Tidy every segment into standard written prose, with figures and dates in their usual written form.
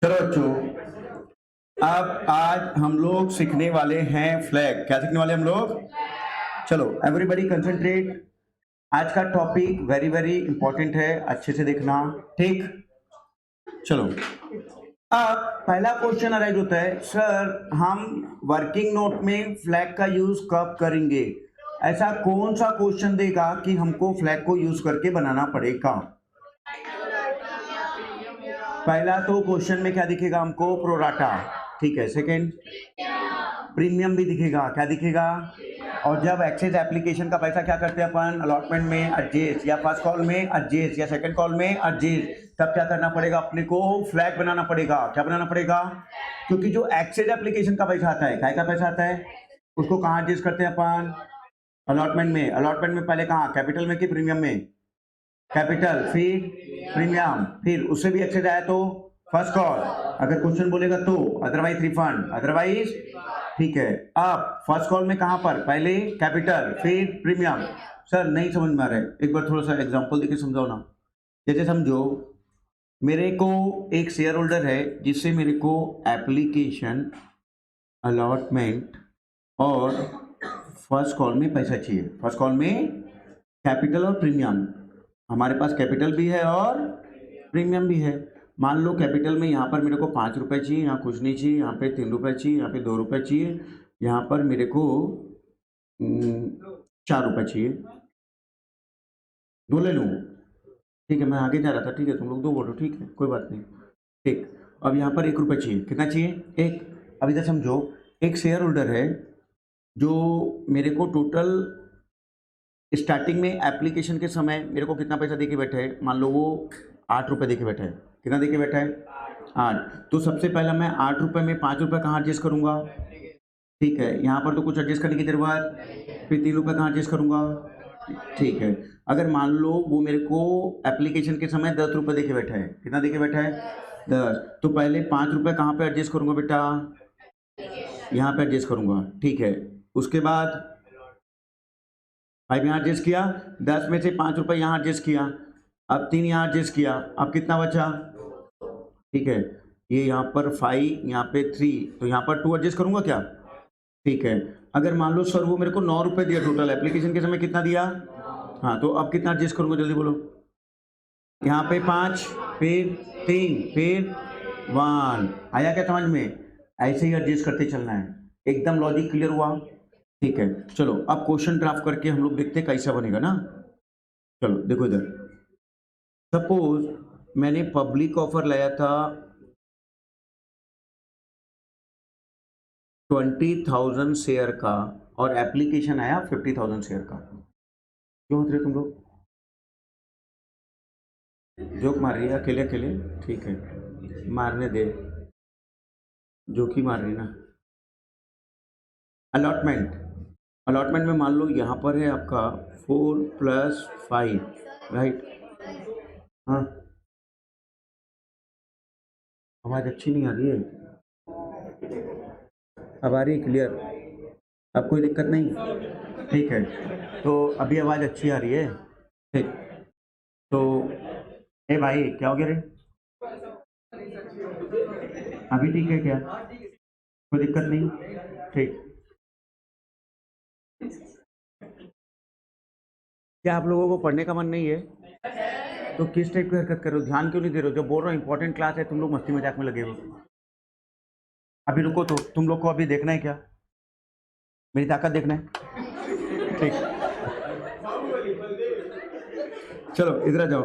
चलो बच्चों, अब आज हम लोग सीखने वाले हैं फ्लैग। क्या सीखने वाले हम लोग? चलो एवरीबॉडी कंसंट्रेट। आज का टॉपिक वेरी वेरी इंपॉर्टेंट है, अच्छे से देखना, ठीक? चलो, अब पहला क्वेश्चन अराइज होता है, सर हम वर्किंग नोट में फ्लैग का यूज कब करेंगे? ऐसा कौन सा क्वेश्चन देगा कि हमको फ्लैग को यूज करके बनाना पड़ेगा? पहला तो क्वेश्चन में क्या दिखेगा हमको? प्रोराटा, ठीक है। सेकंड, प्रीमियम भी दिखेगा। क्या दिखेगा? और जब एक्सेस एप्लीकेशन का पैसा क्या करते हैं अपन? अलॉटमेंट में एडजस्ट, या फर्स्ट कॉल में एडजस्ट, या सेकंड कॉल में एडजस्ट, तब क्या करना पड़ेगा? अपने को फ्लैग बनाना पड़ेगा। क्या बनाना पड़ेगा? क्योंकि जो एक्सेस एप्लीकेशन का पैसा आता है, काय का पैसा आता है, उसको कहाँ एडजस्ट करते हैं अपन? अलॉटमेंट में। अलॉटमेंट में पहले कहाँ? कैपिटल में कि प्रीमियम में? कैपिटल, फिर प्रीमियम, फिर उससे भी एक्सेस आया तो फर्स्ट कॉल, अगर क्वेश्चन बोलेगा तो, अदरवाइज रिफंड, अदरवाइज, ठीक है। अब फर्स्ट कॉल में कहां पर? पहले कैपिटल, फिर प्रीमियम। सर नहीं समझ में आ रहा है, एक बार थोड़ा सा एग्जांपल देके समझाओ ना। जैसे समझो, मेरे को एक शेयर होल्डर है जिससे मेरे को एप्लीकेशन, अलॉटमेंट और फर्स्ट कॉल में पैसा चाहिए। फर्स्ट कॉल में कैपिटल और प्रीमियम। हमारे पास कैपिटल भी है और प्रीमियम भी है। मान लो कैपिटल में यहाँ पर मेरे को 5 रुपये चाहिए, यहाँ कुछ नहीं चाहिए, यहाँ पे 3 रुपये चाहिए, यहाँ पे 2 रुपये चाहिए, यहाँ पर मेरे को 4 रुपये चाहिए। दो ले लूँ, ठीक है, मैं आगे जा रहा था, ठीक है, तुम लोग दो बोलो, ठीक है, कोई बात नहीं, ठीक। अब यहाँ पर 1 रुपये चाहिए। कितना चाहिए? 1। अब इधर समझो, एक शेयर होल्डर है जो मेरे को टोटल स्टार्टिंग में एप्लीकेशन के समय मेरे को कितना पैसा देके बैठा है? मान लो वो 8 रुपये देके बैठा है। कितना देके बैठा है? 8। तो सबसे पहला मैं 8 रुपये में 5 रुपये कहाँ एडजस्ट करूँगा? ठीक है, यहाँ पर तो कुछ एडजस्ट करने की जरूरत। फिर 3 रुपये कहाँ एडजस्ट करूँगा? ठीक है। अगर मान लो वो मेरे को एप्लीकेशन के समय 10 रुपये देके बैठा है। कितना देके बैठा है? 10। तो पहले 5 रुपये कहाँ पे एडजस्ट करूँगा बेटा? यहाँ पे एडजस्ट करूँगा, ठीक है। उसके बाद 5 यहाँ एडजस्ट किया, 10 में से 5 रुपये यहाँ एडजस्ट किया, अब 3 यहाँ एडजस्ट किया, अब कितना बचा? ठीक है, ये यहाँ पर 5, यहाँ पे 3, तो यहाँ पर 2 एडजस्ट करूँगा क्या? ठीक है। अगर मान लो सर वो मेरे को 9 रुपये दिया टोटल, एप्लीकेशन के समय कितना दिया? हाँ, तो अब कितना एडजस्ट करूँगा, जल्दी बोलो। यहाँ पे 5, फिर 3, फिर 1। आया क्या समझ में? ऐसे ही एडजस्ट करते चलना है। एकदम लॉजिक क्लियर हुआ? ठीक है। चलो अब क्वेश्चन ड्राफ्ट करके हम लोग देखते हैं कैसा बनेगा ना। चलो देखो इधर, सपोज मैंने पब्लिक ऑफर लाया था 20,000 शेयर का और एप्लीकेशन आया 50,000 शेयर का। क्यों हंस रहे तुम लोग? जोक मार रही है अकेले अकेले? ठीक है, मारने दे, जोक ही मार रही ना। अलॉटमेंट, अलॉटमेंट में मान लो यहाँ पर है आपका 4 + 5, राइट? हाँ, आवाज़ अच्छी नहीं आ रही है? अब आ रही है क्लियर? अब कोई दिक्कत नहीं? ठीक है, तो अभी आवाज़ अच्छी आ रही है, ठीक। तो ए भाई क्या हो गया रे? अभी ठीक है क्या? कोई दिक्कत नहीं? ठीक। क्या आप लोगों को पढ़ने का मन नहीं है? तो किस टाइप की हरकत कर रहे हो? ध्यान क्यों नहीं दे रहे हो? जब बोल रहा हूँ इंपॉर्टेंट क्लास है, तुम लोग मस्ती मजाक में लगे हो। अभी रुको, तो तुम लोग को अभी देखना है क्या? मेरी ताकत देखना है? ठीक, चलो इधर आ जाओ।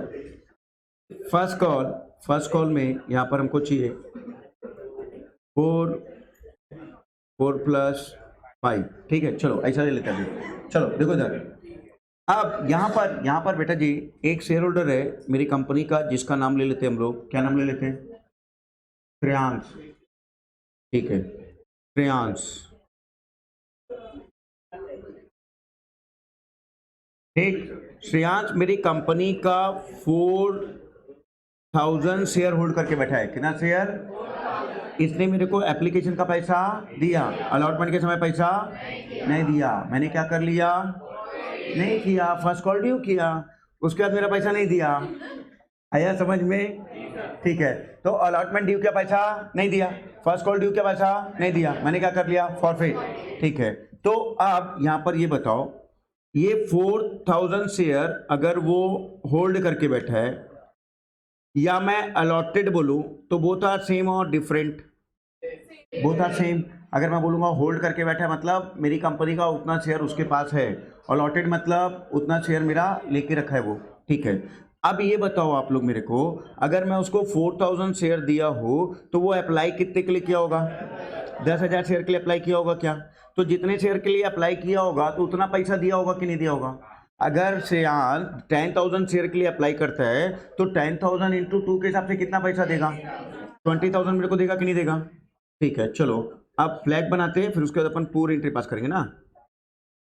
फर्स्ट कॉल में यहाँ पर हमको चाहिए 4 + 5, ठीक है। चलो ऐसा ले लेते हैं। चलो देखो इधर, अब यहाँ पर बेटा जी एक शेयर होल्डर है मेरी कंपनी का, जिसका नाम ले लेते हैं हम लोग। क्या नाम ले लेते हैं? श्रेयांश, ठीक है, श्रेयांश, ठीक। श्रेयांश मेरी कंपनी का 4,000 शेयर होल्ड करके बैठा है। कितना शेयर? इसने मेरे को एप्लीकेशन का पैसा दिया, अलॉटमेंट के समय पैसा नहीं दिया। मैंने क्या कर लिया? नहीं किया, फर्स्ट कॉल ड्यू किया, उसके बाद मेरा पैसा नहीं दिया। आया समझ में? ठीक है, तो अलॉटमेंट ड्यू क्या पैसा नहीं दिया, फर्स्ट कॉल ड्यू क्या पैसा नहीं दिया, मैंने क्या कर लिया, फॉरफिट। ठीक है, तो अब यहां पर ये बताओ, ये 4000 शेयर अगर वो होल्ड करके बैठा है या मैं अलॉटेड बोलूं, तो बोथ आर सेम और डिफरेंट? Both are same. अगर मैं बोलूंगा होल्ड करके बैठा है मतलब मेरी कंपनी का उतना शेयर उसके पास है, अलॉटेड मतलब उतना शेयर मेरा लेके रखा है वो। ठीक है, अब ये बताओ आप लोग मेरे को, अगर मैं उसको 4000 शेयर दिया हो तो वो अप्लाई कितने के लिए किया होगा? 10,000 शेयर के लिए अप्लाई किया होगा क्या? तो जितने शेयर के लिए अप्लाई किया होगा तो उतना पैसा दिया होगा कि नहीं दिया होगा? अगर श्रेयान 10,000 शेयर के लिए अप्लाई करता है तो 10,000 इंटू 2 के हिसाब से कितना पैसा देगा? 20,000 मेरे को देगा कि नहीं देगा? ठीक है, चलो अब फ्लैग बनाते हैं, फिर उसके बाद अपन पूरी एंट्री पास करेंगे ना।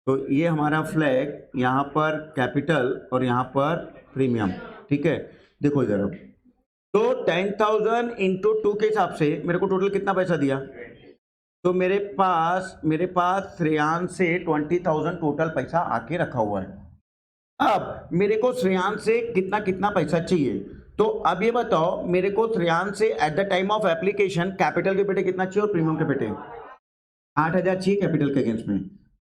तो ये हमारा फ्लैग, यहाँ पर कैपिटल और यहाँ पर प्रीमियम। ठीक है, देखो इधर अब, तो 10,000 इंटू 2 के हिसाब से मेरे को टोटल कितना पैसा दिया? तो मेरे पास श्रेयान से 20,000 टोटल पैसा आके रखा हुआ है। अब मेरे को श्रेयान से कितना कितना पैसा चाहिए, तो अब ये बताओ मेरे को श्रेयान से eight the time of application capital के बेटे कितना चाहिए और प्रीमियम के बेटे 8,000 चाहिए कैपिटल के अगेंस्ट में।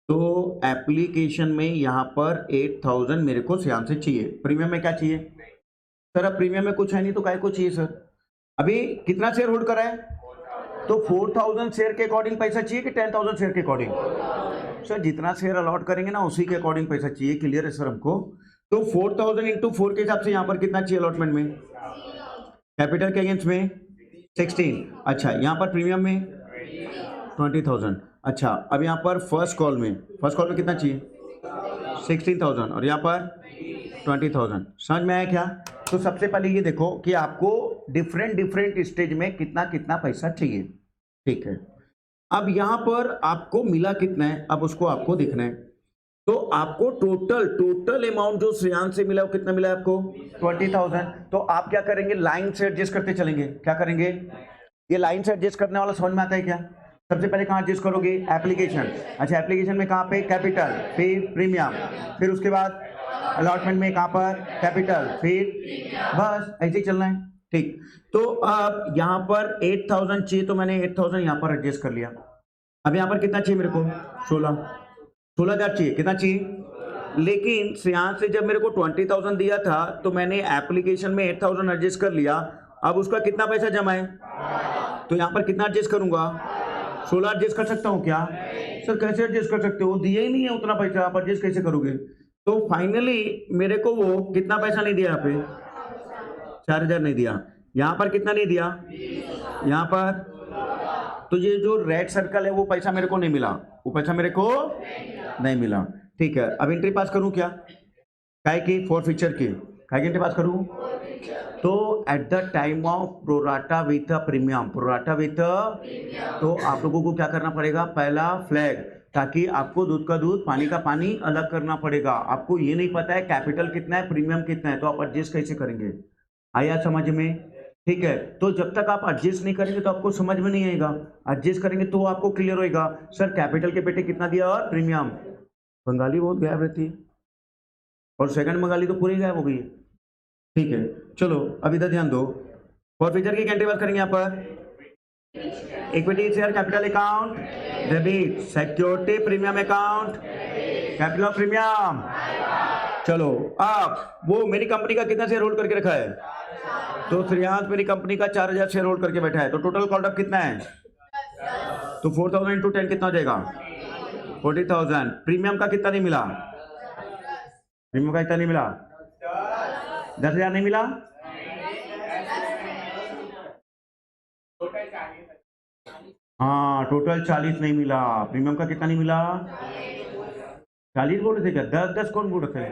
तो एप्लीकेशन में यहाँ पर 8,000 मेरे को श्रेयान से चाहिए, प्रीमियम में क्या चाहिए सर? अब प्रीमियम में कुछ है नहीं तो काय को चाहिए सर? अभी कितना शेयर होल्ड करा है? तो 4,000 शेयर के अकॉर्डिंग पैसा चाहिए कि 10,000 शेयर के अकॉर्डिंग? सर जितना शेयर अलॉट करेंगे ना उसी के अकॉर्डिंग पैसा चाहिए, क्लियर है सर हमको? तो 4,000 इंटू 4 के हिसाब से यहाँ पर कितना चाहिए अलॉटमेंट में? कैपिटल के अगेंस्ट में 16। अच्छा, यहाँ पर प्रीमियम में 20,000। अच्छा, अब यहाँ पर फर्स्ट कॉल में कितना चाहिए? 16,000 और यहाँ पर 20,000। समझ में आया क्या? तो सबसे पहले ये देखो कि आपको डिफरेंट स्टेज में कितना कितना पैसा चाहिए। ठीक है, अब यहाँ पर आपको मिला कितना है, अब उसको आपको देखना है। तो आपको टोटल अमाउंट जो श्रेयान से मिला वो कितना मिला है आपको? 20,000। तो आप क्या करेंगे, लाइन से एडजस्ट करते चलेंगे। क्या करेंगे? ये लाइन से एडजस्ट करने वाला समझ में आता है क्या? सबसे पहले कहाँ एडजस्ट करोगे? एप्लीकेशन। अच्छा, एप्लीकेशन में कहाँ पे? कैपिटल, फिर प्रीमियम, फिर उसके बाद अलॉटमेंट में कहाँ पर? कैपिटल, फिर बस ऐसे ही चलना है। ठीक, तो अब यहाँ पर 8,000 चाहिए तो मैंने 8,000 यहाँ पर एडजस्ट कर लिया। अब यहाँ पर कितना चाहिए मेरे को? 16,000 चाहिए। कितना चाहिए? लेकिन यहाँ से जब मेरे को 20,000 दिया था तो मैंने एप्लीकेशन में 8,000 एडजस्ट कर लिया। अब उसका कितना पैसा जमा है? तो यहाँ पर कितना एडजस्ट करूंगा? 16 एडजस्ट कर सकता हूँ क्या? सर कैसे एडजस्ट कर सकते हो, दिया ही नहीं है उतना पैसा, आप एडजस्ट कैसे करोगे? तो फाइनली मेरे को वो कितना पैसा नहीं दिया, यहाँ पे 4,000 नहीं दिया, यहाँ पर कितना नहीं दिया, यहाँ पर। तो ये जो रेड सर्कल है वो पैसा मेरे को नहीं मिला, वो पैसा मेरे को नहीं मिला। ठीक है, अब एंट्री पास करूं क्या? काय की? फॉर फीचर की। काय की एंट्री पास करूं? तो eight the time of pro rata with premium, तो आप लोगों को क्या करना पड़ेगा? पहला फ्लैग, ताकि आपको दूध का दूध पानी का पानी अलग करना पड़ेगा। आपको ये नहीं पता है कैपिटल कितना है प्रीमियम कितना है, तो आप एडजस्ट कैसे करेंगे? आया समझ में? ठीक है, तो जब तक आप एडजस्ट नहीं करेंगे तो आपको समझ में नहीं आएगा, एडजस्ट करेंगे तो आपको क्लियर होएगा। सर कैपिटल के बेटे कितना दिया और प्रीमियम। बंगाली बहुत गायब रहती है और सेकंड बंगाली तो पूरी गायब हो गई है। ठीक है, चलो अब इधर ध्यान दो। फॉरफीचर की एंट्री बात करेंगे यहाँ पर। Equity share capital account debit, security premium account capital premium. चलो अब वो मेरी कंपनी का कितना शेयर होल्ड करके रखा है? तो श्रेयांश मेरी कंपनी का 4,000 शेयर होल्ड करके बैठा है, तो टोटल कॉल्ड अप कितना है? तो 4,000 इंटू 10 कितना हो जाएगा? 40,000। प्रीमियम का कितना नहीं मिला? प्रीमियम का कितना नहीं मिला? 10,000 नहीं मिला? हाँ, टोटल 40 नहीं मिला। प्रीमियम का कितना नहीं मिला? 40 बोल रहे थे क्या? 10 कौन बोल रहे थे?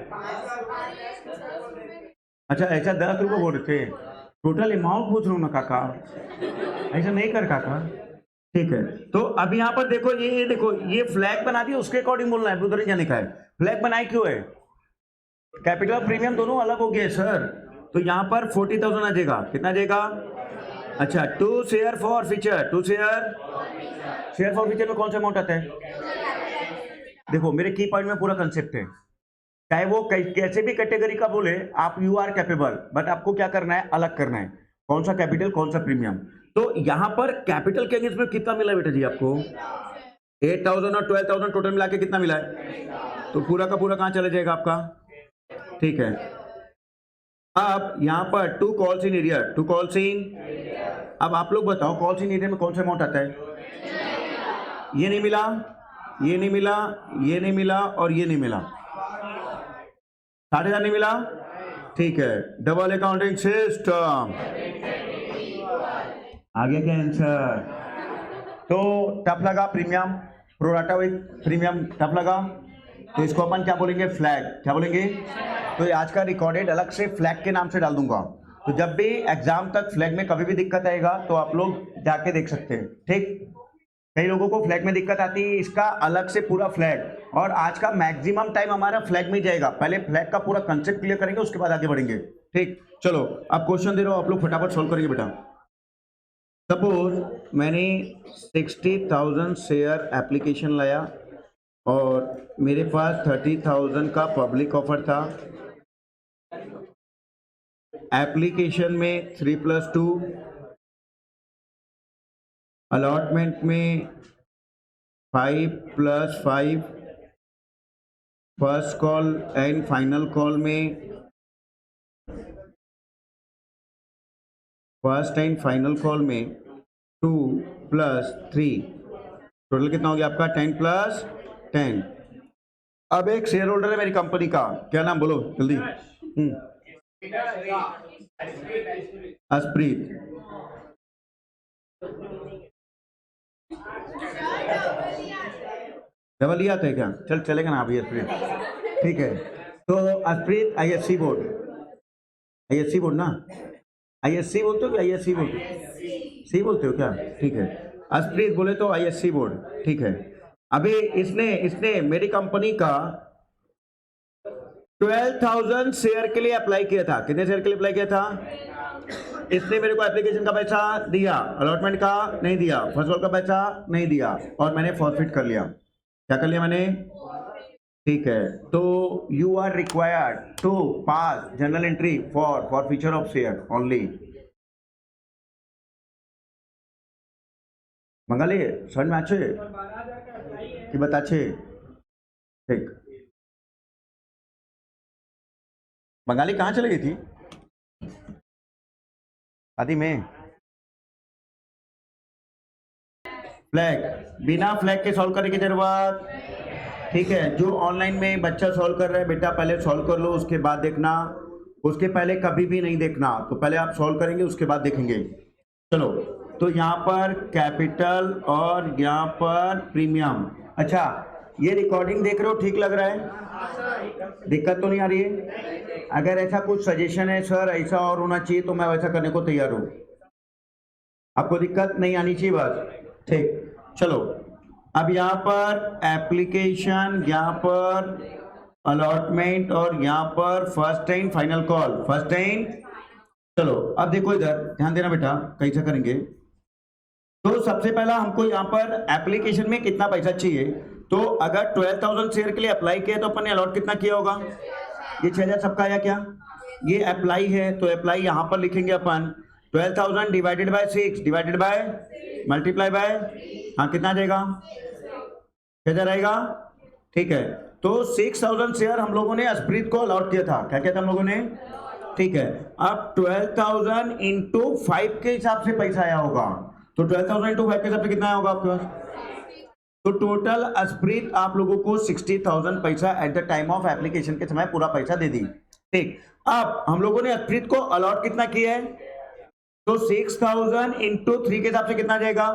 अच्छा, ऐसा 10 रुपये बोल रहे थे। टोटल अमाउंट पूछ रहा हूँ ना काका, ऐसा नहीं कर काका। ठीक है, तो अब यहाँ पर देखो, ये देखो, ये फ्लैग बना दिया, उसके अकॉर्डिंग बोलना है, उधर जाने का है। फ्लैग बनाई क्यों है? कैपिटल और प्रीमियम दोनों अलग हो गए सर, तो यहाँ पर 40,000 आ जाएगा। कितना आ जाएगा? अच्छा, 2 share for feature, 2 share for feature में कौन सा अमाउंट आता है? देखो मेरे की पॉइंट में पूरा कंसेप्ट है। चाहे वो कैसे भी कैटेगरी का बोले, आप यू आर कैपेबल, बट आपको क्या करना है, अलग करना है, कौन सा कैपिटल कौन सा प्रीमियम। तो यहां पर कैपिटल के अगेंस्ट में कितना मिला बेटा जी आपको? 8,000 और 12,000 टोटल मिला के कितना मिला है? तो पूरा का पूरा कहां चला जाएगा आपका? ठीक है, अब यहां पर to calls in arrear, to calls in, अब आप लोग बताओ कॉल्स इन एरिया में कौन सा अमाउंट आता है? ये नहीं मिला, ये नहीं मिला, ये नहीं मिला और ये नहीं मिला, 60,000 नहीं मिला। ठीक है, डबल अकाउंटिंग सिस्टम आ गया क्या आंसर? तो टफ लगा premium, pro rata with premium tough लगा, तो इसको अपन क्या बोलेंगे? फ्लैग। क्या बोलेंगे? तो ये आज का रिकॉर्डेड अलग से फ्लैग के नाम से डाल दूंगा, तो जब भी एग्जाम तक फ्लैग में कभी भी दिक्कत आएगा तो आप लोग जाके देख सकते हैं। ठीक, कई लोगों को फ्लैग में दिक्कत आती है, इसका अलग से पूरा फ्लैग, और आज का मैक्सिमम टाइम हमारा फ्लैग में जाएगा। पहले फ्लैग का पूरा कंसेप्ट क्लियर करेंगे, उसके बाद आगे बढ़ेंगे। ठीक, चलो अब क्वेश्चन दे रहा हूं, आप लोग फटाफट सॉल्व करेंगे बेटा। सपोज मैंने 60,000 शेयर एप्लीकेशन लाया और मेरे पास 30,000 का पब्लिक ऑफर था। एप्लीकेशन में 3+2, अलॉटमेंट में 5+5, first call and final call में, फर्स्ट एंड फाइनल कॉल में 2+3, टोटल कितना हो गया आपका? 10+10। अब एक शेयर होल्डर है मेरी कंपनी का, क्या नाम बोलो जल्दी? अस्प्रीत। डबल ई आता है क्या? चलेगा ना अभी अस्प्रीत। ठीक है, तो अस्प्रीत आईएससी बोर्ड, आईएससी बोर्ड ना, आईएससी बोलते हो क्या? आईएससी बोर्ड सी बोलते हो क्या? ठीक है, अस्प्रीत बोले तो आईएससी बोर्ड। ठीक है, अभी इसने मेरी कंपनी का 12,000 शेयर के लिए अप्लाई किया था। कितने शेयर के लिए अप्लाई किया था? इसने मेरे को एप्लीकेशन का पैसा दिया, अलॉटमेंट का नहीं दिया, फर्स्ट कॉल का पैसा नहीं दिया, और मैंने फॉरफिट कर लिया। क्या कर लिया मैंने? ठीक है, तो you are required to pass journal entry for forfeiture of share only. मंगाली समझ में अच्छे कि बताचे? ठीक, बंगाली कहाँ चली गई थी शादी में? फ्लैग, बिना फ्लैग के सॉल्व करने की जरूरत। ठीक है, जो ऑनलाइन में बच्चा सॉल्व कर रहा है बेटा, पहले सॉल्व कर लो, उसके बाद देखना, उसके पहले कभी भी नहीं देखना। तो पहले आप सॉल्व करेंगे, उसके बाद देखेंगे। चलो, तो यहाँ पर कैपिटल और यहाँ पर प्रीमियम। अच्छा, ये रिकॉर्डिंग देख रहे हो, ठीक लग रहा है? दिक्कत तो नहीं आ रही है? अगर ऐसा कुछ सजेशन है सर ऐसा और होना चाहिए, तो मैं वैसा करने को तैयार हूँ। आपको दिक्कत नहीं आनी चाहिए बस। ठीक, चलो अब यहाँ पर एप्लीकेशन, यहाँ पर अलॉटमेंट और यहाँ पर first and final call, first and. चलो अब देखो इधर ध्यान देना बेटा, कैसे करेंगे। तो सबसे पहला हमको यहाँ पर एप्लीकेशन में कितना पैसा चाहिए, तो अगर 12,000 शेयर के लिए अप्लाई किया तो अपन ने अलॉट कितना किया होगा? ये 6,000 सबका आया क्या? ये अप्लाई है, तो अप्लाई यहाँ पर लिखेंगे अपन 12,000 divided by 6 divided by multiply by, हाँ कितना आ जाएगा? 6,000 आएगा। ठीक है, तो 6,000 शेयर हम लोगों ने अस्प्रीत को अलॉट किया था। क्या किया था हम लोगों ने? ठीक है, अब 12,000 इंटू 5 के हिसाब से पैसा आया होगा, तो 12,000 इंटू 5 के हिसाब से कितना आया होगा आपके पास? तो टोटल अस्प्रीत आप लोगों को 60,000 पैसा eight the time of application के समय पूरा पैसा दे दी। ठीक, अब हम लोगों ने अस्प्रीत को अलॉट कितना किया है, तो 6,000 इंटू 3 के हिसाब से कितना जाएगा?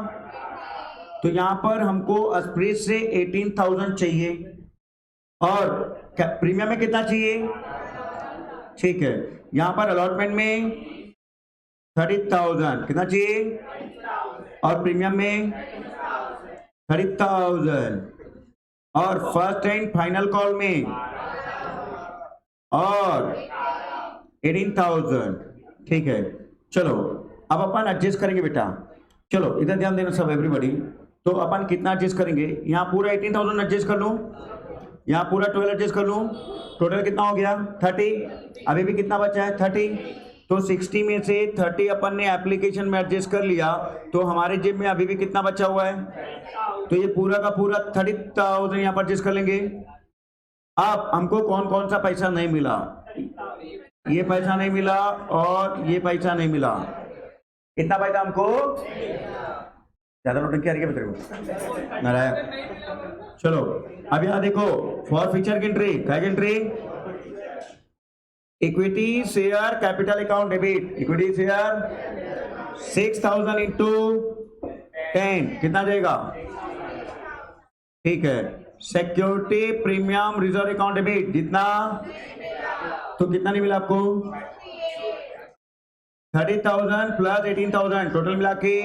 तो यहां पर हमको अस्प्रीत से 18,000 चाहिए, और प्रीमियम में कितना चाहिए? ठीक है, यहां पर अलॉटमेंट में 30,000 कितना चाहिए, और प्रीमियम में 30,000, और फर्स्ट एंड फाइनल कॉल में और 18,000। ठीक है, चलो अब अपन एडजस्ट करेंगे बेटा। चलो इधर ध्यान देना सब एवरीबॉडी। तो अपन कितना एडजस्ट करेंगे? यहाँ पूरा 18,000 एडजस्ट कर लो, यहाँ पूरा 12 एडजस्ट कर लूँ, टोटल कितना हो गया 30, अभी भी कितना बचा है 30, तो 60 में से 30 अपन ने एप्लीकेशन में एडजस्ट कर लिया, तो हमारे जेब में अभी भी कितना बचा हुआ है, तो ये पूरा का पूरा 30,000 यहाँ पर एडजस्ट कर लेंगे। अब हमको कौन कौन सा पैसा नहीं मिला, ये पैसा नहीं मिला और ये पैसा नहीं मिला, इतना पैसा हमको ज्यादा नोटिंग क्या तेरे को नारायण। चलो अब यहां देखो फॉर फ्यूचर की एंट्री, क्या की entry, equity share capital account debit, equity share 6,000 into 10 कितना जाएगा, ठीक है। Security premium reserve account debit जितना, तो कितना नहीं मिला आपको 30,000 प्लस 18,000 टोटल मिला के,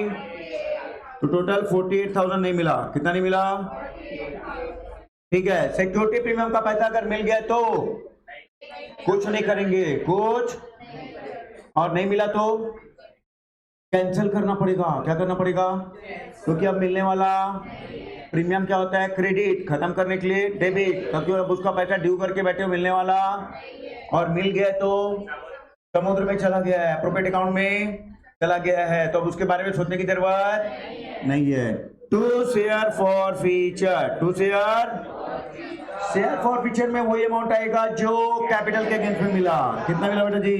तो टोटल 48,000 नहीं मिला, कितना नहीं मिला, ठीक है। सिक्योरिटी प्रीमियम का पैसा अगर मिल गया तो कुछ नहीं करेंगे कुछ, और नहीं मिला तो कैंसिल करना पड़ेगा, क्या करना पड़ेगा, क्योंकि अब मिलने वाला प्रीमियम क्या होता है क्रेडिट, खत्म करने के लिए डेबिट, क्योंकि अब उसका पैसा ड्यू करके बैठे हो मिलने वाला, और मिल गया तो समुद्र में चला गया है, एप्रोप्रिएट अकाउंट में चला गया है, तो अब उसके बारे में सोचने की जरूरत नहीं है। To share forfeiture, to share forfeiture में वही अमाउंट आएगा जो कैपिटल के अगेंस्ट में मिला, कितना मिला बेटा जी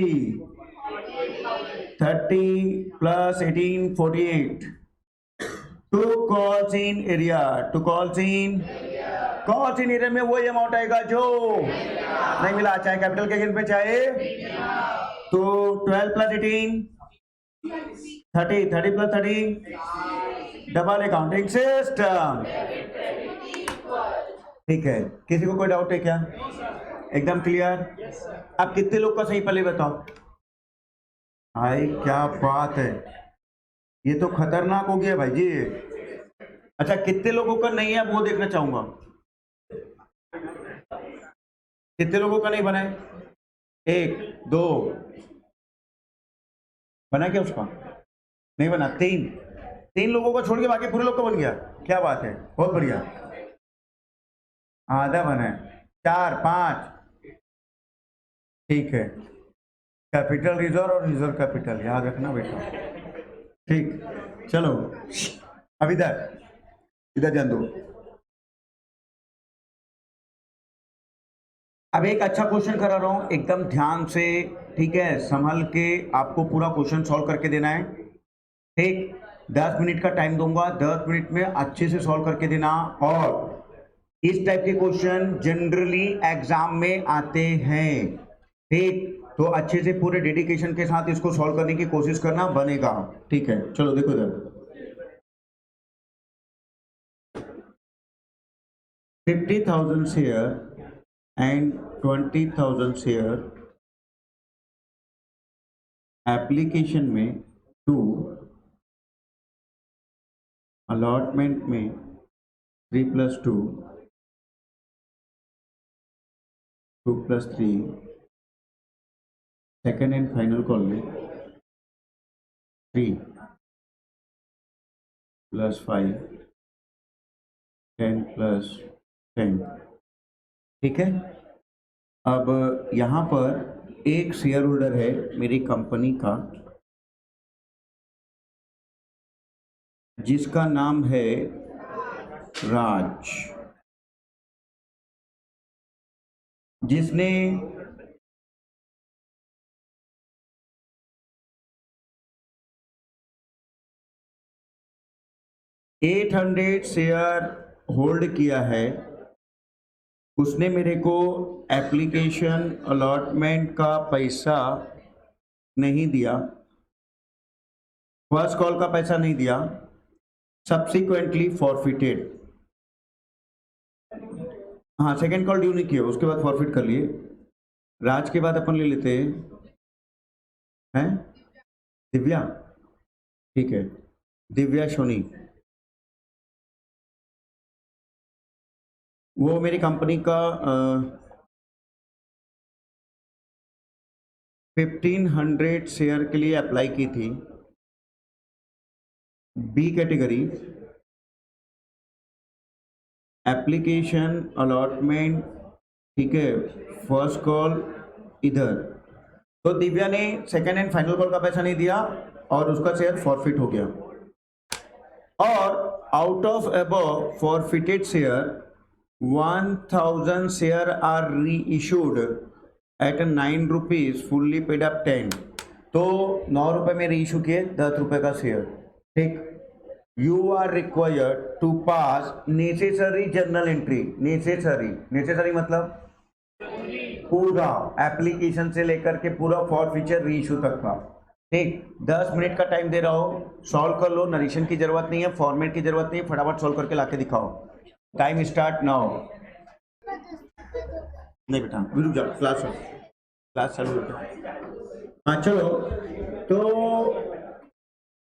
30 प्लस 18 48। To calls in arrear, to calls in arrear में वही अमाउंट आएगा जो नहीं मिला, चाहे कैपिटल के अगेंस्ट में चाहे, तो 12 plus 18 30, 30 plus 30 double accounting system, ठीक है। किसी को कोई डाउट है क्या, एकदम क्लियर। अब कितने लोग का सही पहले बताओ, भाई क्या बात है, ये तो खतरनाक हो गया भाई जी। अच्छा कितने लोगों का नहीं है वो देखना चाहूंगा, कितने लोगों का नहीं बना है, 1 2 बना क्या उसका, नहीं बना, 3 लोगों को छोड़ के बाकी पूरे लोग का बन गया, क्या बात है, बहुत बढ़िया। आधा बना है, 4 5, ठीक है। कैपिटल रिजर्व और रिजर्व कैपिटल याद रखना बेटा, ठीक। चलो अब इधर ध्यान दो। अब एक अच्छा क्वेश्चन करा रहा हूं, एकदम ध्यान से, ठीक है, संभल के आपको पूरा क्वेश्चन सॉल्व करके देना है, ठीक। 10 मिनट का टाइम दूंगा, 10 मिनट में अच्छे से सॉल्व करके देना, और इस टाइप के क्वेश्चन जनरली एग्जाम में आते हैं, ठीक। तो अच्छे से पूरे डेडिकेशन के साथ इसको सॉल्व करने की कोशिश करना, बनेगा, ठीक है। चलो देखो इधर 50,000 शेयर एंड 20,000 शेयर एप्लीकेशन में 2, अलॉटमेंट में 3 + 2, 2 + 3, सेकेंड एंड फाइनल कॉल में 3 + 5, 10 + 10, ठीक है। अब यहाँ पर एक शेयर होल्डर है मेरी कंपनी का, जिसका नाम है राज, जिसने $800 शेयर होल्ड किया है। उसने मेरे को एप्लीकेशन अलॉटमेंट का पैसा नहीं दिया, फर्स्ट कॉल का पैसा नहीं दिया, सब्सिक्वेंटली फॉरफिटेड। हाँ सेकेंड कॉल ड्यू नहीं किया, उसके बाद फॉरफिट कर लिए। राज के बाद अपन ले लेते हैं दिव्या, ठीक है, दिव्या सोनी, वो मेरी कंपनी का 1500 शेयर के लिए अप्लाई की थी, बी कैटेगरी, एप्लीकेशन अलॉटमेंट, ठीक है, फर्स्ट कॉल इधर। तो दिव्या ने सेकंड एंड फाइनल कॉल का पैसा नहीं दिया और उसका शेयर फॉरफिट हो गया। और out of above forfeited share 1000 share are reissued at 9 rupees, fully paid up 10। तो 9 रुपए में री इशू किए 10 रुपए का शेयर, ठीक। You are required to pass necessary journal entry. Necessary मतलब पूरा एप्लीकेशन से लेकर के पूरा फॉरफीचर री इशू तक का, ठीक। 10 मिनट का टाइम दे रहा हो, सॉल्व कर लो, नरेशन की जरूरत नहीं है, फॉर्मेट की जरूरत नहीं है, फटाफट सॉल्व करके लाके दिखाओ। Time start now. नहीं बेटा रुक जाओ, क्लास चालू हो गया। हाँ चलो, तो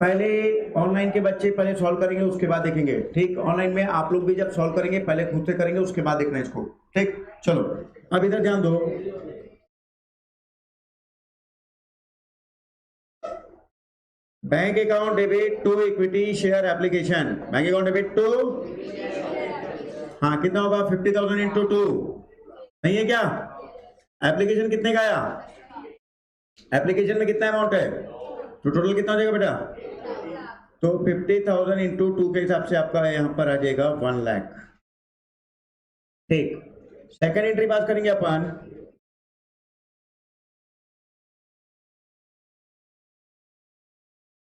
पहले ऑनलाइन के बच्चे पहले सॉल्व करेंगे, उसके बाद देखेंगे, ठीक। ऑनलाइन में आप लोग भी जब सॉल्व करेंगे पहले खुद से करेंगे, उसके बाद देखना इसको, ठीक। चलो अब इधर ध्यान दो। Bank account debit to equity share application. Bank account debit to, हाँ कितना होगा 50,000 इंटू 2, नहीं है क्या? एप्लीकेशन कितने का आया? एप्लीकेशन में कितना अमाउंट है, तो टोटल कितना हो जाएगा बेटा? तो 50,000 इंटू 2 के हिसाब से आपका यहां पर आ जाएगा 1 लाख, ठीक। सेकंड एंट्री पास करेंगे अपन।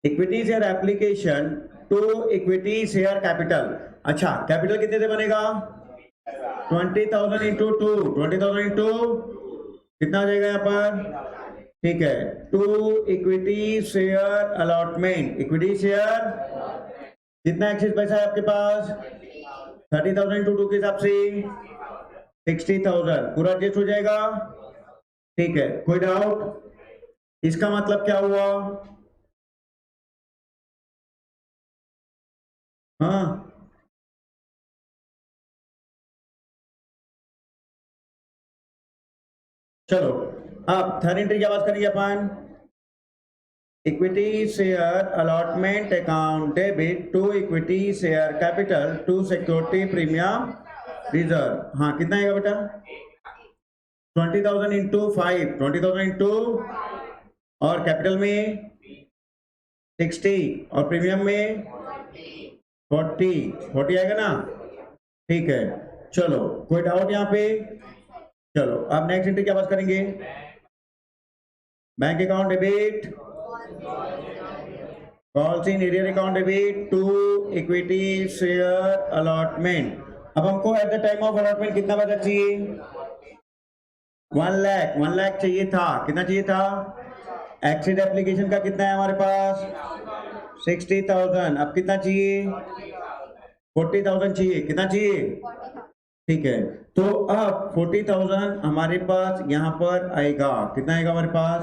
Equity share application to equity share capital. अच्छा, कैपिटल कितने से बनेगा? 20,000 इंटू 2, 20,000 इंटू कितना हो जाएगा यहाँ पर, ठीक है, to equity share allotment. Equity share कितना एक्सेस पैसा है आपके पास? 30,000 इंटू 2 के हिसाब से 60,000, पूरा एडजस्ट हो जाएगा, ठीक है। कोई डाउट? इसका मतलब क्या हुआ? हाँ चलो, अब थर्ड एंट्री क्या बात करेंगे अपन? Equity share allotment account debit to equity share capital to security premium reserve. हाँ कितना आएगा बेटा? 20,000 इंटू 5, 20,000 इंटू, और कैपिटल में 60 और प्रीमियम में 40 आएगा ना, ठीक है। चलो कोई डाउट यहाँ पे? चलो अब नेक्स्ट एंट्री क्या बात करेंगे? Bank account debit, calls in arrear account debit to equity share allotment. अब हमको at the time of allotment कितना पैसा चाहिए? 1 लाख चाहिए था। कितना चाहिए था? एक्सेड एप्लीकेशन का कितना है हमारे पास? 60,000। अब कितना चाहिए? 40,000 चाहिए। कितना चाहिए? ठीक है, तो अब 40,000 हमारे पास यहां पर आएगा। कितना आएगा हमारे पास?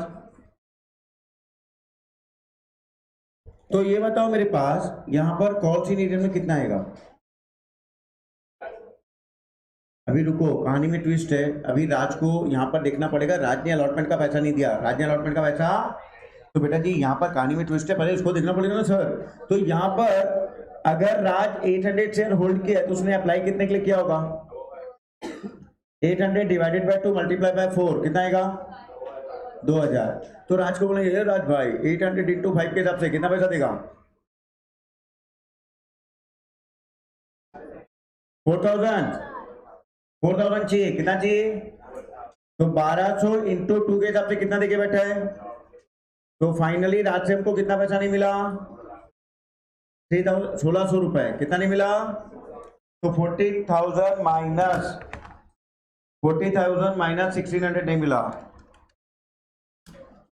तो ये बताओ मेरे पास यहां पर कॉल इन एरियर में कितना आएगा? अभी रुको, कहानी में ट्विस्ट है। अभी राज को यहाँ पर देखना पड़ेगा, राज ने अलॉटमेंट का पैसा नहीं दिया। राज ने अलॉटमेंट का पैसा, तो बेटा जी यहाँ पर कहानी में ट्विस्ट है, पहले उसको देखना पड़ेगा ना सर। तो यहाँ पर अगर राज 800 शेयर होल्ड किया है तो उसने अप्लाई कितने के लिए किया होगा? 800 डिवाइडेड बाय 2 मल्टीप्लाई बाय 4, कितना आएगा? 2,000। तो राज को बोलेंगे राज भाई 800 इंटू 5 के हिसाब से कितना पैसा देगा? 4,000 चाहिए। कितना चाहिए? तो 1200 इंटू 2 के हिसाब से कितना देके बैठा है? तो फाइनली राज से हमको कितना पैसा नहीं मिला? 1,600 रुपए। कितना नहीं मिला? तो 40,000 माइनस 1,600 नहीं मिला,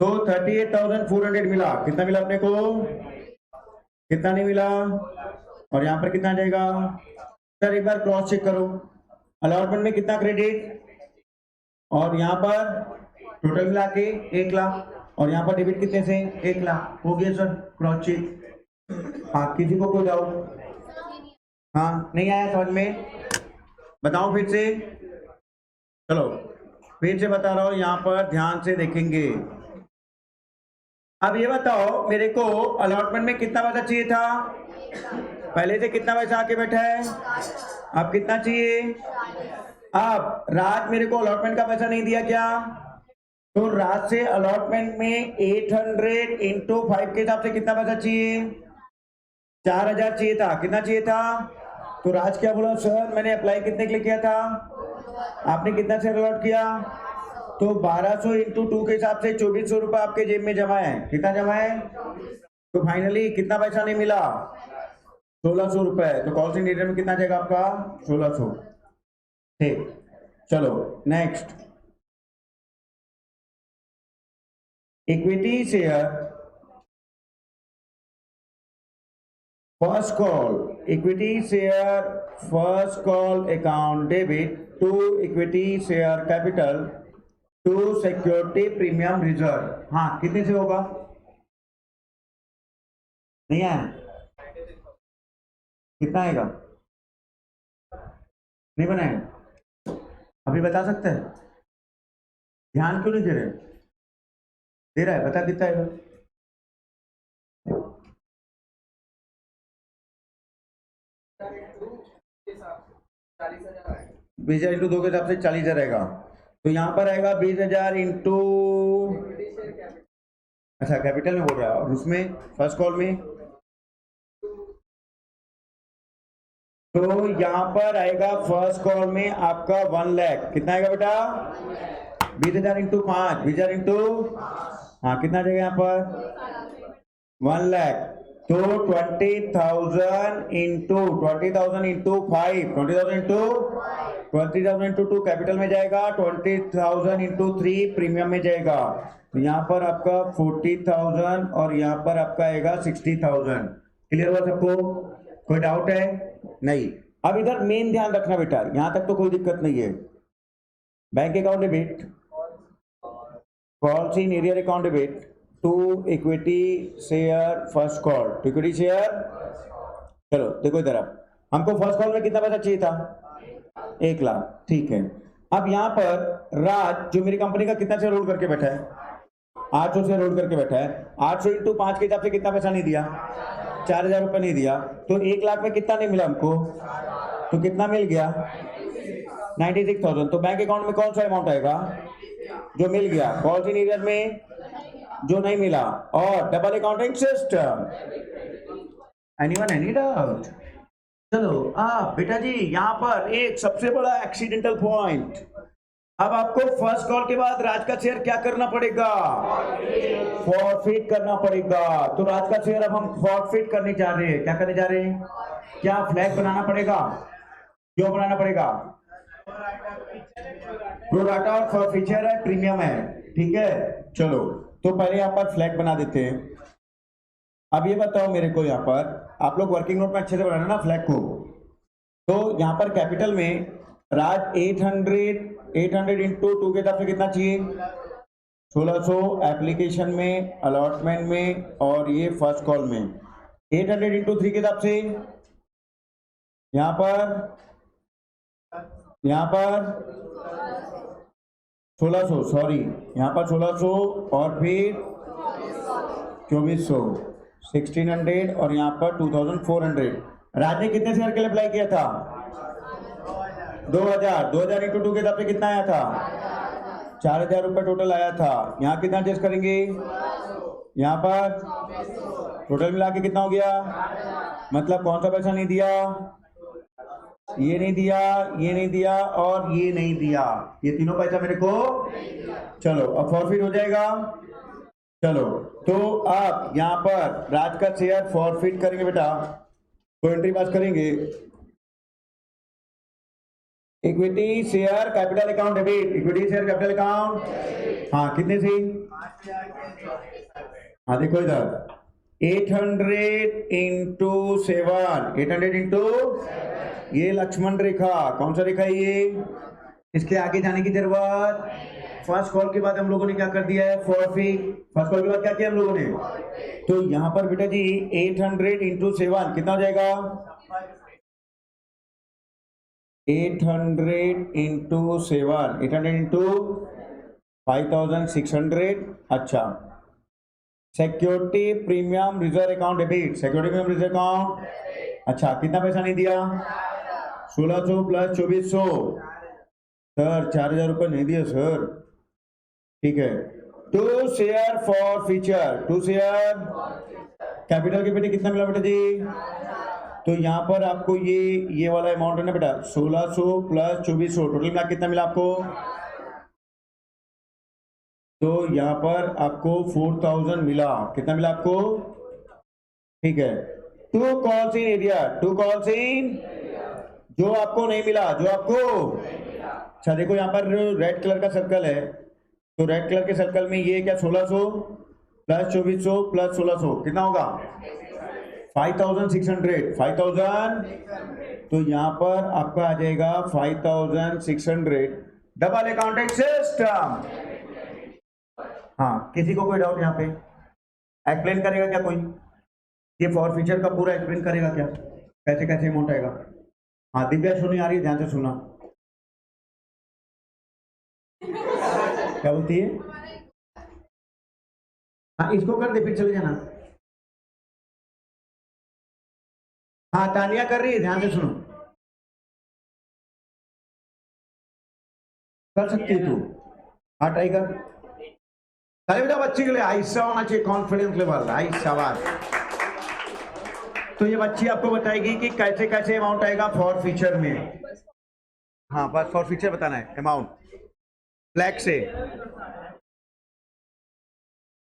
तो 38,400 मिला। कितना मिला अपने को? कितना नहीं मिला? और यहाँ पर कितना जाएगा सर? एक बार क्रॉस चेक करो, अलॉटमेंट में कितना क्रेडिट, और यहाँ पर टोटल मिला के 1 लाख, और यहाँ पर डेबिट कितने से? 1 लाख। हो गया सर, क्रॉस चेक। हाँ किसी को कोई डाउट? हाँ नहीं आया समझ में? बताओ फिर से। चलो फिर से बता रहा हूं, यहाँ पर ध्यान से देखेंगे। अब ये बताओ मेरे को अलॉटमेंट में कितना पैसा चाहिए था? पहले से कितना पैसा आके बैठा है, अब कितना चाहिए। अब रात मेरे को अलॉटमेंट का पैसा नहीं दिया क्या, तो रात से अलॉटमेंट में 800 इंटू 5 के हिसाब से कितना पैसा चाहिए, 4000 चाहिए था। कितना चाहिए था, तो राज क्या बोला, सर मैंने अप्लाई कितने के लिए किया था, आपने कितना शेयर अलॉट किया, तो 1200 इंटू 2 के हिसाब से 2400 रुपये आपके जेब में जमा है। कितना जमा है, तो फाइनली कितना पैसा नहीं मिला, 1600 रुपए। तो कॉल सी नीडर में कितना जाएगा आपका, 1600। ठीक, चलो next, equity share first call, equity share first call account debit to equity share capital to security premium reserve. हाँ, कितने से होगा, नहीं आया, कितना आएगा, नहीं बनाएगा, अभी बता सकते हैं, ध्यान क्यों नहीं दे रहे, दे रहा है, बता कितना आएगा, बीस हजार इंटू 2 के हिसाब से 40,000 आएगा। तो यहाँ पर आएगा 20,000 इंटू, अच्छा कैपिटल में बोल रहा है, और उसमें फर्स्ट कॉल में तो यहाँ पर आएगा फर्स्ट कॉल में आपका 1 लाख। कितना आएगा बेटा, 20,000 इंटू 5, 20,000 इंटू, हाँ कितना जाएगा यहाँ पर 1 लाख। तो 20,000 into 20,000 into 5, 20,000 into 20,000 into 2 capital में जाएगा, 20,000 इंटू 3 प्रीमियम में जाएगा। तो यहाँ पर आपका 40,000 और यहाँ पर आपका आएगा 60,000। क्लियर हुआ सबको, कोई डाउट है, नहीं। अब इधर मेन ध्यान रखना बेटा, यहां तक तो कोई दिक्कत नहीं है। Bank account debit, call in arrear account debit to equity share first call, to equity share, चलो देखो इधर, अब हमको फर्स्ट कॉल में कितना पैसा चाहिए था, 1 लाख, ठीक है। अब यहाँ पर राज जो मेरी कंपनी का कितना शेयर होल्ड करके बैठा है, 800 शेयर होल्ड करके बैठा है, 800 इंटू 5 के हिसाब से कितना पैसा नहीं दिया, 4,000 रुपये नहीं दिया, तो 1 लाख में कितना नहीं मिला हमको, तो कितना मिल गया 96,000। तो बैंक अकाउंट में कौन सा अमाउंट आएगा, जो मिल गया, कॉल इन एरियर में जो नहीं मिला, और double accounting system. Anyone any doubt, चलो बेटा जी यहाँ पर एक सबसे बड़ा एक्सीडेंटल पॉइंट, अब आपको फर्स्ट कॉल के बाद राज का शेयर क्या करना पड़ेगा, फॉरफिट करना पड़ेगा। तो राज का शेयर अब हम फॉरफिट करने जा रहे हैं, क्या करने जा रहे हैं, क्या फ्लैग बनाना पड़ेगा, क्यों बनाना पड़ेगा, प्रोराटा और फॉरफीचर है, प्रीमियम है, ठीक है। चलो तो पहले यहाँ पर फ्लैग बना देते हैं। अब ये बताओ मेरे को, यहाँ पर आप लोग वर्किंग नोट में अच्छे से बनाना ना फ्लैग को। तो यहाँ पर कैपिटल में राज 800 इंटू 2 के हिसाब से कितना चाहिए, 1600, एप्लीकेशन में, अलॉटमेंट में, और ये फर्स्ट कॉल में 800 इंटू 3 के हिसाब से यहाँ पर 1600, सॉरी यहाँ पर 1600 और फिर 2400, 1600 और यहाँ पर 2400। राज ने कितने शेयर के लिए अप्लाई किया था, 2000 इंटू 2 के हिसाब से कितना आया था, 4,000 रुपये टोटल आया था। यहाँ कितना एडजस्ट करेंगे, यहाँ पर टोटल मिला के कितना हो गया, मतलब कौन सा पैसा नहीं दिया, ये नहीं दिया, ये नहीं दिया और ये नहीं दिया, ये तीनों पैसा मेरे को। चलो अब फॉरफिट हो जाएगा। चलो तो आप यहाँ पर राज का शेयर फॉरफिट करेंगे बेटा, तो एंट्री पास करेंगे, equity share capital account debit, equity share capital account, हाँ कितने से, हाँ देखो इधर 800 इंटू 7, 800 इंटू, ये लक्ष्मण रेखा, कौन सा रेखा है ये, इसके आगे जाने की जरूरत। फर्स्ट कॉल के बाद हम लोगों ने क्या कर दिया है, फॉरफिट। फर्स्ट कॉल के बाद क्या किया हम लोगों ने, तो यहां पर बेटा जी 800 इंटू 7 कितना हो जाएगा, 800 इंटू 7, 800 इंटू 5,600, अच्छा security premium reserve account debit, security premium reserve account, अच्छा कितना पैसा नहीं दिया? 1600 प्लस 2400, सर 4000 रुपये नहीं दिया सर, ठीक है। 2 share for future, 2 share capital के बेटे कितना मिला बेटा जी? तो यहाँ पर आपको ये वाला अमाउंट है ना बेटा, 1600 प्लस 2400, टोटल मिला कितना मिला आपको? तो यहाँ पर आपको 4000 मिला, कितना मिला आपको? ठीक है। 2 calls in area, 2 calls in, जो आपको नहीं मिला, जो आपको, अच्छा देखो यहाँ पर रेड कलर का सर्कल है, तो रेड कलर के सर्कल में ये क्या 1600 प्लस 2400 प्लस 1600 कितना होगा? 5600, 5000, तो यहाँ पर आपका आ जाएगा 5600, डबल अकाउंटिंग सिस्टम। हाँ, किसी को कोई डाउट यहाँ पे? एक्सप्लेन करेगा क्या कोई? ये फॉर फ्यूचर का पूरा एक्सप्लेन करेगा क्या, कैसे कैसे अमाउंट आएगा? हाँ दिव्या सुनी आ रही है, ध्यान से सुना, क्या बोलती है? हाँ इसको कर दे फिर चले जाना। हाँ तानिया कर रही है, ध्यान से सुनो, कर सकती है तू, हाँ ट्राई कर। अरे बेटा बच्ची के लिए ऐसा होना चाहिए, कॉन्फिडेंस लेवल ऐसा बात। तो ये बच्ची आपको बताएगी कि कैसे कैसे अमाउंट आएगा फॉर फ्यूचर में। हाँ बस फॉर फ्यूचर बताना है अमाउंट, फ्लैग से,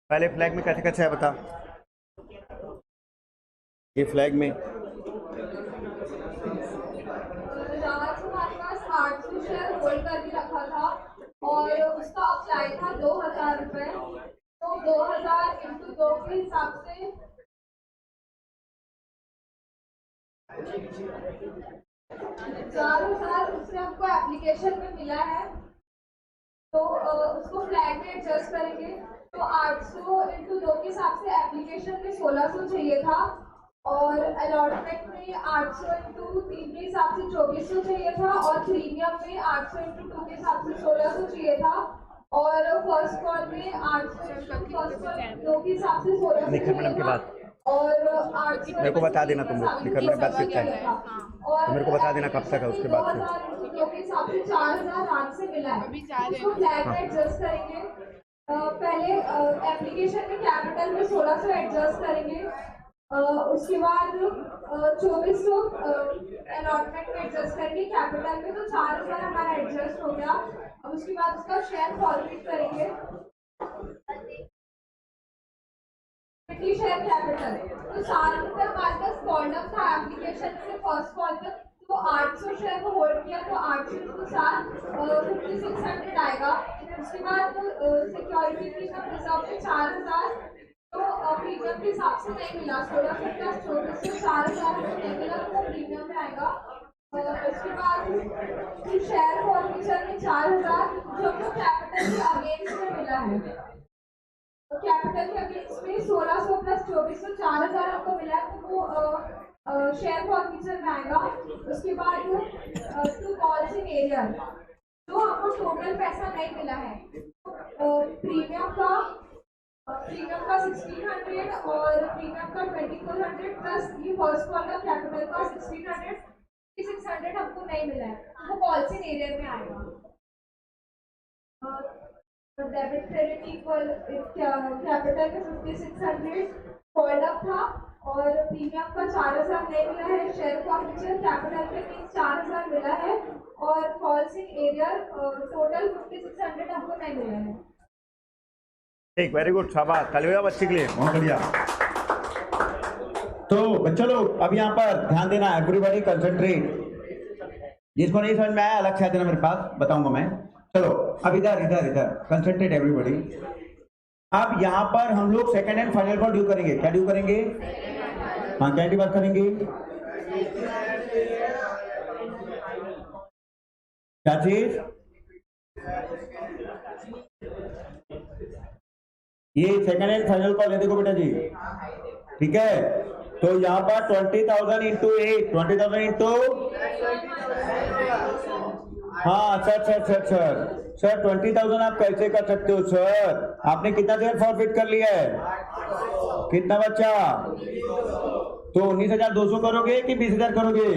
पहले फ्लैग में कैसे कैसे है बता। ये फ्लैग में हमारे पास 800 शेयर होल्ड करके रखा था और उसका अप्लाई था 2000 रुपए, तो 2000 इंटू 2 के हिसाब से 4000 उससे हमको एप्लीकेशन में मिला है, तो उसको फ्लैग में एडजस्ट करेंगे। तो 800 इंटू 2 के हिसाब से एप्लीकेशन में 1600 चाहिए था और अलॉटमेंट में 800 इंटू 3 के हिसाब से 2400 चाहिए था और प्रीमियम में 800 इंटू 2 के हिसाब से 1600 चाहिए था और फर्स्ट कॉल में 800 इंटू फर्स्ट कॉल 2 के हिसाब से 1600 चाहिए था और 800 मेरे को बता देना तुम लोग, निखर मैडम बात कितना है तो मेरे को बता देना कब तक है, उसके बाद 2000 के हिसाब से 4000 रात से मिला है, इसको फ्लैग में एडजस्ट करेंगे। पहले एप्लीकेशन में कैपिटल में 1600 एडजस्ट करेंगे, उसके बाद 2400 अलॉटमेंट में एडजस्ट करेंगे कैपिटल में, तो 4000 हमारा एडजस्ट हो गया। अब उसके बाद उसका शेयर फॉरवर्ड करेंगे, शेयर कैपिटल, तो 4 रुपये हमारे पास कॉल्ड अप था एप्लीकेशन से फर्स्ट कॉल तक, तो 800 शेयर को होल्ड किया तो 800 के साथ 5600 आएगा। उसके बाद सिक्योरिटी प्रीमियम रिजर्व में 4000, तो प्रीमियम के हिसाब से नहीं मिला, 1600 प्लस 2400 4000 नहीं मिला, तो प्रीमियम में आएगा। उसके बाद शेयर फॉरवर्ड में 4000 जो हमको कैपिटल के अगेंस्ट में मिला है, तो कैपिटल के अगेंस्ट में 1600 प्लस 2400 4000 आपको मिला है, तो वो शेयर फॉरवर्ड में आएगा। उसके बाद 2 कॉल्स इन एरिया, तो आपको टोटल पैसा नहीं मिला है, प्रीमियम का 1600 और प्रीमियम का 2400 प्लस ये फर्स्ट कॉल का कैपिटल का 1600 600 हमको नहीं मिला है, वो कॉल्स इन एरिया में आएगा। डेबिट क्रेडिट इक्वल कैपिटल में 5600 कॉल्ड अप था और प्रीमियम का 4000 नहीं मिला है, शेयर फॉरवर्ड कैपिटल में मींस 4000 मिला है और कॉल्स इन एरिया टोटल 5600 हमको नहीं मिला है। ठीक, वेरी गुड, शाबाश, ताली बजाओ बच्चे के लिए, बहुत बढ़िया। तो बच्चों लोग अब यहाँ पर ध्यान देना, एवरीबॉडी कंसंट्रेट, जिसको नहीं समझ में आया अलग से आ जाना मेरे पास, बताऊंगा मैं। चलो अब इधर इधर इधर कंसंट्रेट एवरीबॉडी। अब यहाँ पर हम लोग second and final call due करेंगे, क्या ड्यू करेंगे? हाँ क्या की बात करेंगे? क्या चीज? ये सेकंड एंड फाइनल कॉल है, देखो बेटा जी, ठीक है। तो यहाँ पर 20,000 इंटू 8, 20,000 इंटू, हाँ सर 20,000 आप कैसे कर सकते हो सर? आपने कितना शेयर फॉरफिट कर लिया है? कितना बचा? तो 19,200 करोगे कि 20,000 करोगे?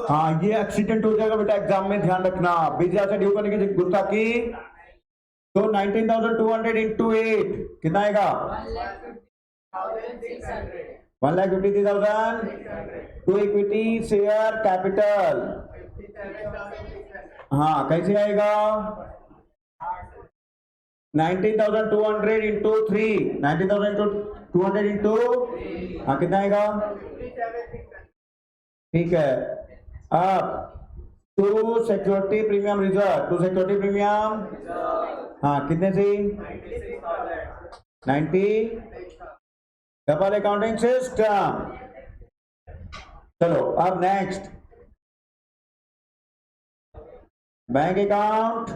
हाँ, ये एक्सीडेंट हो जाएगा बेटा एग्जाम में, ध्यान रखना। 20,000 से ड्यू करने की गुस्ताखी। तो 19,200 इंटू 8 कितना आएगा? 1,53,000 टू इक्विटी शेयर कैपिटल। हाँ, कैसे आएगा? 19,200 इंटू 3, 19,200 इंटू, हाँ कितना आएगा? ठीक है। अब to security premium reserve, to security premium, हाँ कितने से? 90। Double accounting system. चलो अब next, bank account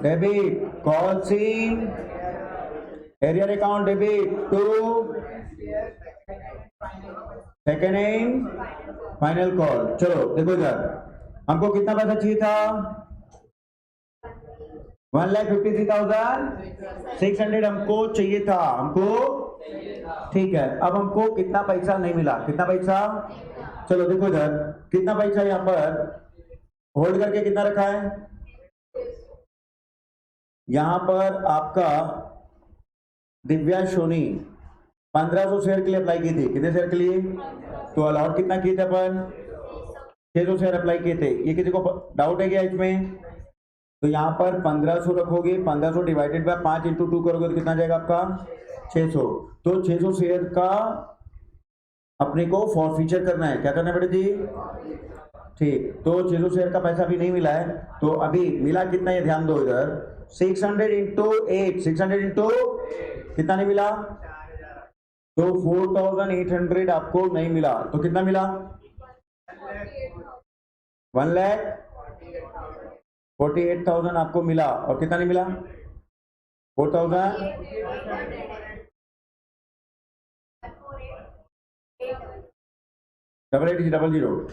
debit, call सी, arrear account debit to second in final call. चलो देखो इधर, हमको कितना पैसा चाहिए था? 1,53,600 हमको चाहिए था, हमको, ठीक है। अब हमको कितना पैसा नहीं मिला? कितना पैसा? चलो देखो इधर, कितना पैसा यहाँ पर होल्ड करके कितना रखा है? यहां पर आपका दिव्या सोनी 1500 शेयर के लिए अप्लाई की थी। कितने शेयर के लिए? तो अलाउड कितना किए थे अपन? 600 शेयर अप्लाई किए थे। ये किसी को डाउट है क्या इसमें? तो यहाँ पर 1500 रखोगे, 1500 डिवाइडेड बाय 5 इंटू 2 करोगे तो कितना जाएगा आपका? 600। तो 600 शेयर का अपने को फॉरफीचर करना है। क्या करना है बेटे जी? ठीक, तो 600 शेयर का पैसा भी नहीं मिला है। तो अभी मिला कितना, ये ध्यान दो इधर, 600 इंटू 8, 600 इंटू कितना नहीं मिला? तो 4,800 आपको नहीं मिला। तो कितना मिला? 1,48,000 आपको मिला। और कितना नहीं मिला? 4,000 8800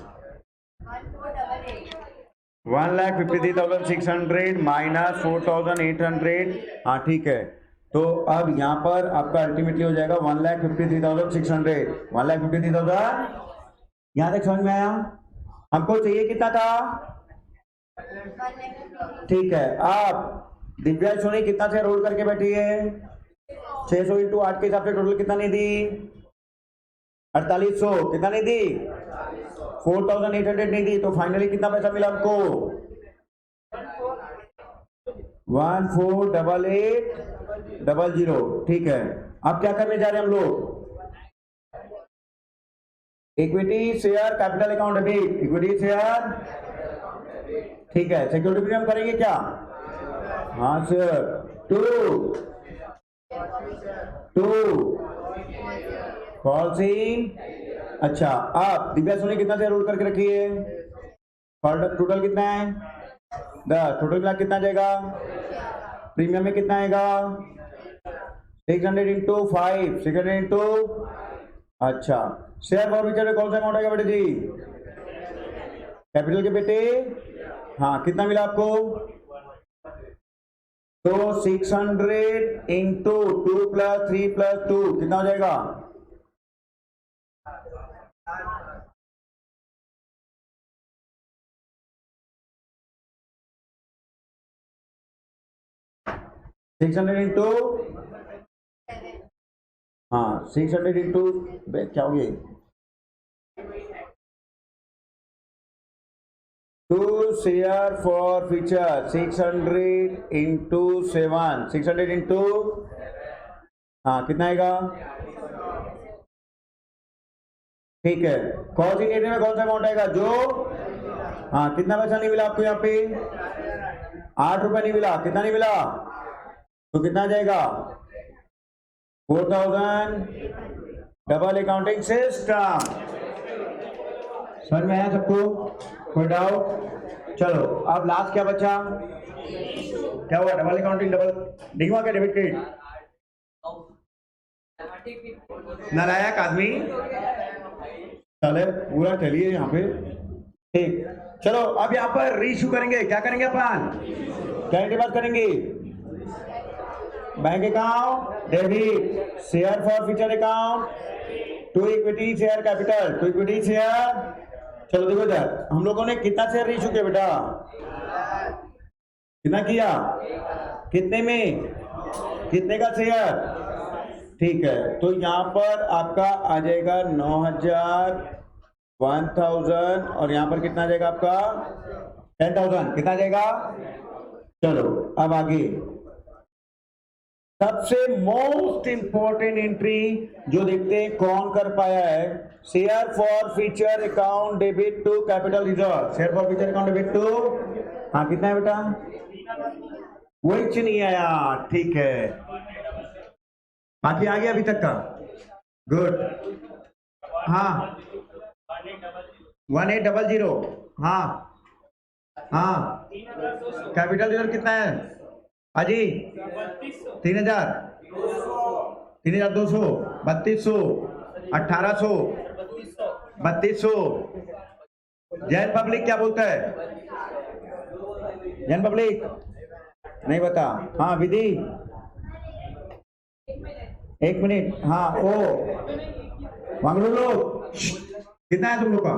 1,53,600 माइनस 4,800। हाँ ठीक है। तो अब यहाँ पर आपका अल्टीमेटली हो जाएगा 1,53,600, 1,53,000। यहाँ तक समझ में आया? हमको चाहिए कितना था? ठीक है। अब दिव्या सोनी कितना शेयर होल्ड करके बैठी है? 600 इंटू 8 के हिसाब से टोटल कितना नहीं दी? 4800। कितना नहीं दी? 4,800 नहीं दी। तो फाइनली कितना पैसा मिला हमको? 148800। ठीक है। अब क्या करने जा रहे हैं हम लोग? Equity share capital account debit, equity share, ठीक है। सिक्योरिटी प्रीमियम करेंगे क्या? हाँ सर, टू कॉल सी। अच्छा, अब दिव्या सोनी कितना शेयर होल्ड करके रखी है? टोटल कितना है? 10। टोटल कितना जाएगा? प्रीमियम में कितना आएगा? 600 इंटू 5, 600 इंटू, अच्छा। शेयर फॉरफीचर में कौन सा अमाउंट आएगा बेटे जी? कैपिटल के बेटे, हाँ कितना मिला आपको? तो 600 इंटू 2 + 3 + 2 कितना हो जाएगा? 600 इंटू, हाँ 600 इंटू क्या हो गया? 2 share for feature 600 into 7, 600 into, हाँ कितना आएगा? ठीक है। कौन सी एरिया में कौन सा अमाउंट आएगा? जो, हाँ कितना पैसा नहीं मिला आपको यहाँ पे? 8 रुपए नहीं मिला। कितना नहीं मिला? तो कितना जाएगा? 4,000। Double accounting system. समझ में आया सबको? कोई डाउट? चलो अब लास्ट क्या बचा? क्या हुआ? डबल अकाउंटिंग, डबल डिगवा क्या डेबिट क्रेडिट? नालायक आदमी, चले पूरा चलिए यहाँ पे। ठीक, चलो अब यहाँ पर रीइश्यू करेंगे। क्या करेंगे अपन? गारंटी बात करेंगे। Bank account debit, share forfeiture account, to equity share capital, to equity share. चलो देखो इधर हम लोगों ने कितना शेयर इशू किया बेटा, कितना किया, कितने में, कितने का शेयर, ठीक है। तो यहाँ पर आपका आ जाएगा 9,000, 1,000 और यहाँ पर कितना आ जाएगा आपका 10,000, कितना आ जाएगा। चलो अब आगे सबसे मोस्ट इंपॉर्टेंट एंट्री जो देखते हैं कौन कर पाया है, share forfeiture account debit to capital reserve, share forfeiture account debit to, हाँ कितना है बेटा, वही नहीं आया, ठीक है। बाकी आ गया अभी तक का, गुड। हाँ 1800, हाँ हाँ कैपिटल रिजर्व कितना है अजी, 3,000, 3,200, 3,200, 1,800, 3,200। जैन पब्लिक क्या बोलता है, जैन पब्लिक नहीं बता, हाँ विधि, एक मिनट, हाँ ओ मंगलू लोग कितना है तुम लोग का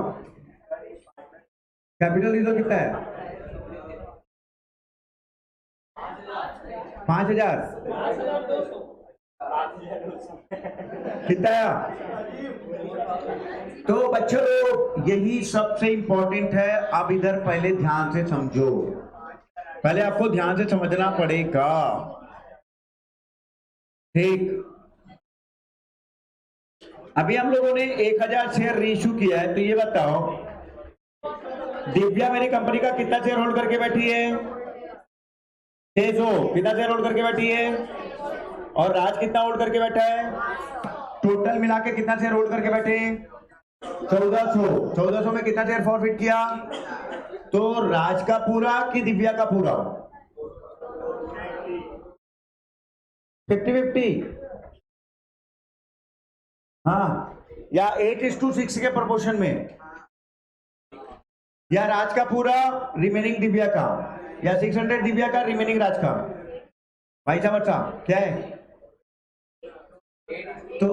कैपिटल रिजर्व कितना है, 5,000, कितना है। तो बच्चों यही सबसे इंपॉर्टेंट है। अब इधर पहले ध्यान से समझो, पहले आपको ध्यान से समझना पड़ेगा, ठीक। अभी हम लोगों ने 1,000 शेयर रीइश्यू किया है, तो ये बताओ दिव्या मेरी कंपनी का कितना शेयर होल्ड करके बैठी है, 600, कितना शेयर होल्ड करके बैठी है, और राज कितना होल्ड करके बैठा है, टोटल मिला के कितना शेयर होल्ड करके बैठे, 1400। 1400 में कितना शेयर फॉरफिट किया, तो राज का पूरा कि दिव्या का पूरा, 50-50, हाँ, या 8:6 के प्रोपोर्शन में, या राज का पूरा रिमेनिंग दिव्या का, या 600 दिव्या का रिमेनिंग राज का। भाई साहब बच्चा क्या है, तो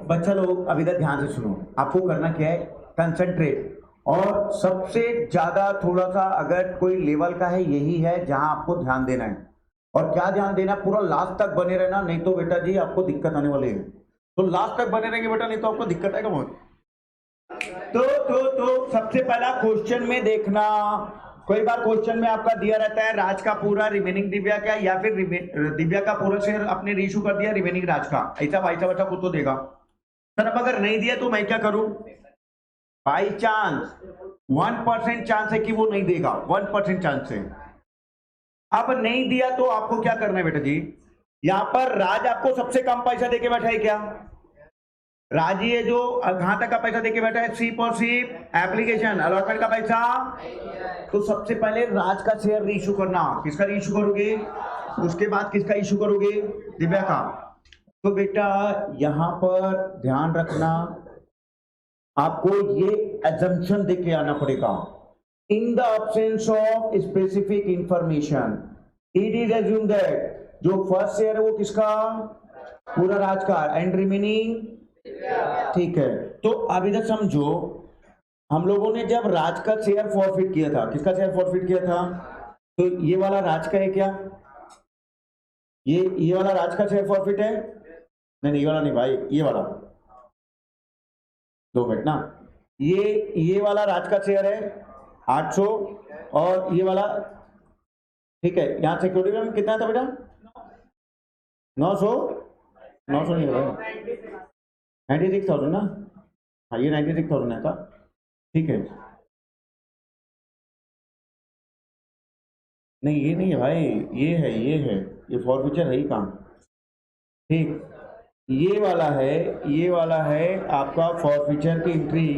बच्चा लोग अब इधर ध्यान से सुनो, आपको करना क्या है, कंसंट्रेट, और सबसे ज्यादा थोड़ा सा अगर कोई लेवल का है यही है जहां आपको ध्यान देना है। और क्या ध्यान देना, पूरा लास्ट तक बने रहना, नहीं तो बेटा जी आपको दिक्कत आने वाली है। तो लास्ट तक बने रहेंगे बेटा, नहीं तो आपको दिक्कत आएगा बहुत। तो सबसे पहला क्वेश्चन में देखना, कई बार क्वेश्चन में आपका दिया रहता है राज का पूरा रिमेनिंग दिव्या का, या फिर दिव्या का पूरा शेयर अपने रीइश्यू कर दिया रिमेनिंग राज का, ऐसा भाई साहब अच्छा कुछ तो देगा सर। अब अगर नहीं दिया तो मैं क्या करूं, बाई चांस 1% चांस है कि वो नहीं देगा, 1% चांस है। अब नहीं दिया तो आपको क्या करना है बेटा जी, यहां पर राज आपको सबसे कम पैसा देके बैठा है क्या, राज ये जो कहां तक का पैसा देके बैठा है, सिर्फ और सिर्फ एप्लीकेशन अलॉटमेंट का पैसा। तो सबसे पहले राज का शेयर रीइश्यू करना, किसका रीइश्यू करोगे, उसके बाद किसका इश्यू करोगे, दिव्या का। तो बेटा यहां पर ध्यान रखना, आपको ये एजम्पशन देके आना पड़ेगा, in the absence of specific information it is assume that जो फर्स्ट शेयर है वो किसका, पूरा राज का, एंड रिमेनिंग, ठीक है। तो अब इधर समझो, हम लोगों ने जब राज का शेयर फॉरफिट किया था, किसका शेयर फॉरफिट किया था, तो ये वाला राज का है क्या, ये वाला राज का शेयर फॉरफिट है, नहीं ये वाला नहीं भाई, ये वाला, 2 मिनट ना, ये वाला राज का शेयर है 800, और ये वाला, ठीक है। यहाँ सिक्योरिटी में कितना था बेटा, 900 नहीं होगा, 96,000 ना, हाँ ये 96,000 है था, ठीक है। नहीं ये नहीं है भाई, ये है, ये फॉरफिचर है ही काम, ठीक। ये वाला है आपका फॉरफिचर की एंट्री,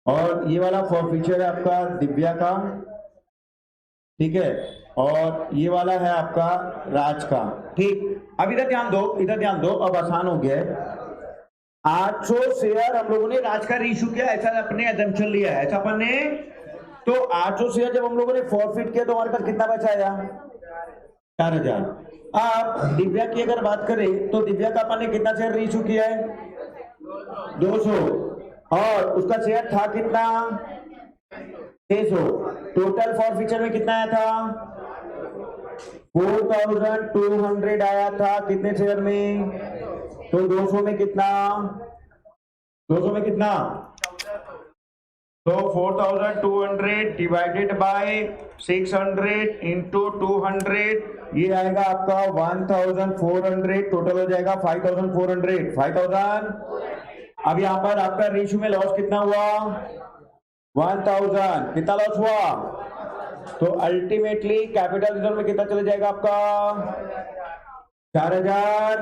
और ये वाला फॉरफिचर है आपका दिव्या का, ठीक है, और ये वाला है आपका राज का, ठीक। अब इधर ध्यान दो, अब आसान हो गया है। 800 शेयर हम लोगों ने राज का रीइश्यू किया, ऐसा अपने एजम्पशन लिया है, ऐसा अपन ने। तो 800 शेयर जब हम लोगों ने फॉरफिट किया तो हमारे पास कितना बचा आया, 4,000। अब दिव्या की अगर बात करें तो दिव्या का अपन ने कितना शेयर रीइश्यू किया है? 200, और उसका शेयर था कितना? 600। टोटल फॉरफीचर में कितना आया था? 4,200 आया था। कितने शेयर में? तो 200 में कितना? 200 में कितना? तो 4,200 डिवाइडेड बाय 600 इंटू 200, ये आएगा आपका 1,400। टोटल हो जाएगा 5,400। 5,000। अब यहाँ पर आपका रेशियो में लॉस कितना हुआ? 1,000। कितना लॉस हुआ? तो अल्टीमेटली कैपिटल रिजर्व में कितना चले जाएगा आपका? 4,000।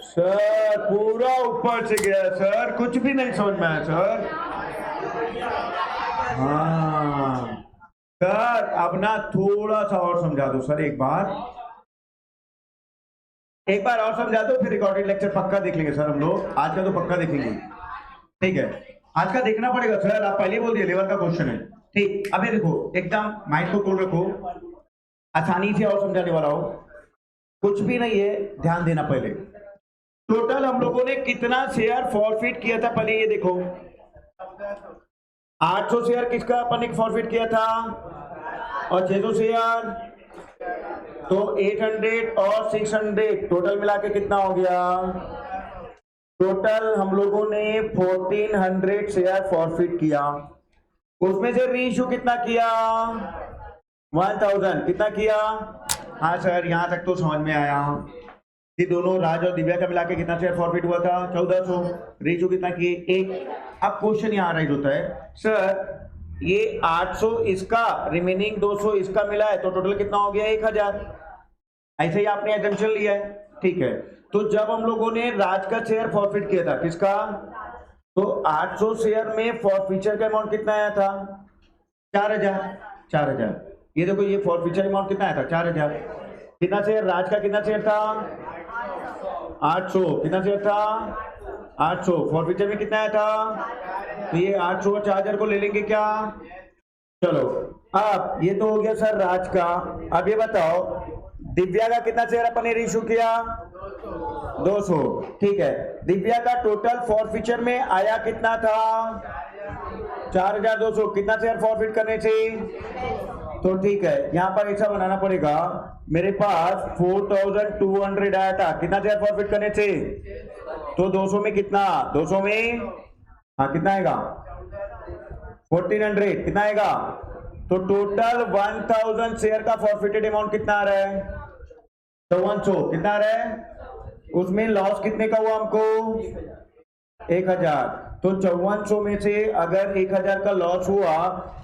सर पूरा ऊपर से गया सर, कुछ भी नहीं समझ में आया सर। हाँ सर, अब ना थोड़ा सा और समझा दो सर, एक बार और समझा दो, फिर रिकॉर्डेड लेक्चर पक्का देख लेंगे सर हम लोग। आज का तो पक्का देखेंगे, ठीक है? आज का देखना पड़ेगा सर, आप पहले ही बोल दिए लेवल का क्वेश्चन है, ठीक? अभी देखो, एकदम माइंड को खोल रखो, आसानी से और समझाने वाला हो, कुछ भी नहीं है, ध्यान देना। पहले टोटल हम लोगों ने कितना शेयर फॉरफिट किया था, पहले ये देखो। 800 शेयर किसका अपन ने फॉरफिट किया था, और 600 शेयर, तो 800 और 600 टोटल मिला के कितना हो गया? टोटल हम लोगों ने 1400 शेयर फॉरफिट किया। उसमें से रीइश्यू कितना किया? 1000। कितना किया? हाँ सर, यहां तक तो समझ में आया कि दोनों राज और दिव्या का मिला के कितना शेयर फॉरफिट हुआ था? 1400। रीइश्यू कितना किए? 1। अब क्वेश्चन यहाँ राइज होता है, सर ये 800 इसका, रिमेनिंग 200 इसका मिला है, तो टोटल कितना हो गया? 1000। ऐसे ही आपने एजम्पशन लिया है, ठीक है? तो जब हम लोगों ने राज का शेयर फॉरफिट किया था, किसका? तो 800 शेयर में फॉरफीचर का अमाउंट कितना आया था? 4,000। 4,000। ये देखो, ये फॉरफीचर अमाउंट कितना आया था? 4,000। कितना शेयर राज का? कितना शेयर था? 800। कितना शेयर था? 800। फॉरफीचर में कितना आया था? तो ये 800 और 4,000 को ले लेंगे क्या? चलो, अब ये तो हो गया सर राज का। अब ये बताओ, दिव्या का कितना शेयर अपन ने रीइश्यू किया? 200। ठीक है, दिव्या का टोटल फॉरफीचर में आया कितना था? 4,200। कितना शेयर फॉरफिट करने थे? तो ठीक है, यहाँ पर ऐसा बनाना पड़ेगा, मेरे पास 4,200 आया था, कितना शेयर फॉरफिट करने थे? तो 200 में कितना? 200 में हाँ कितना आएगा? 1400। कितना आएगा? तो टोटल 1000 शेयर का फॉरफिटेड अमाउंट कितना आ रहा है? 5400। कितना आ रहा है? उसमें लॉस कितने का हुआ हमको? 1000। तो 5400 में से अगर 1000 का लॉस हुआ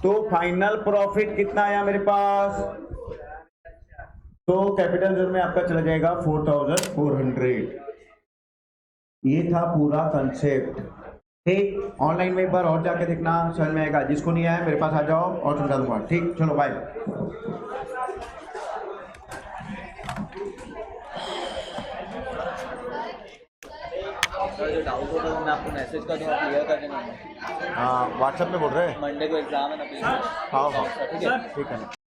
तो फाइनल प्रॉफिट कितना आया मेरे पास? तो कैपिटल रिजर्व में आपका चला जाएगा 4400। ये था पूरा कंसेप्ट, ठीक? ऑनलाइन में एक बार और जाके देखना, समझ में आएगा। जिसको नहीं आया मेरे पास आ जाओ और समझा दूंगा, ठीक? चलो बाय। जो डाउट होगा मैं आपको मैसेज कर दूंगा, क्लियर कर देना। हाँ, व्हाट्सएप में बोल रहे हैं, मंडे को एग्जाम है ना, प्लीज। हाँ हाँ ठीक है। ठीक है।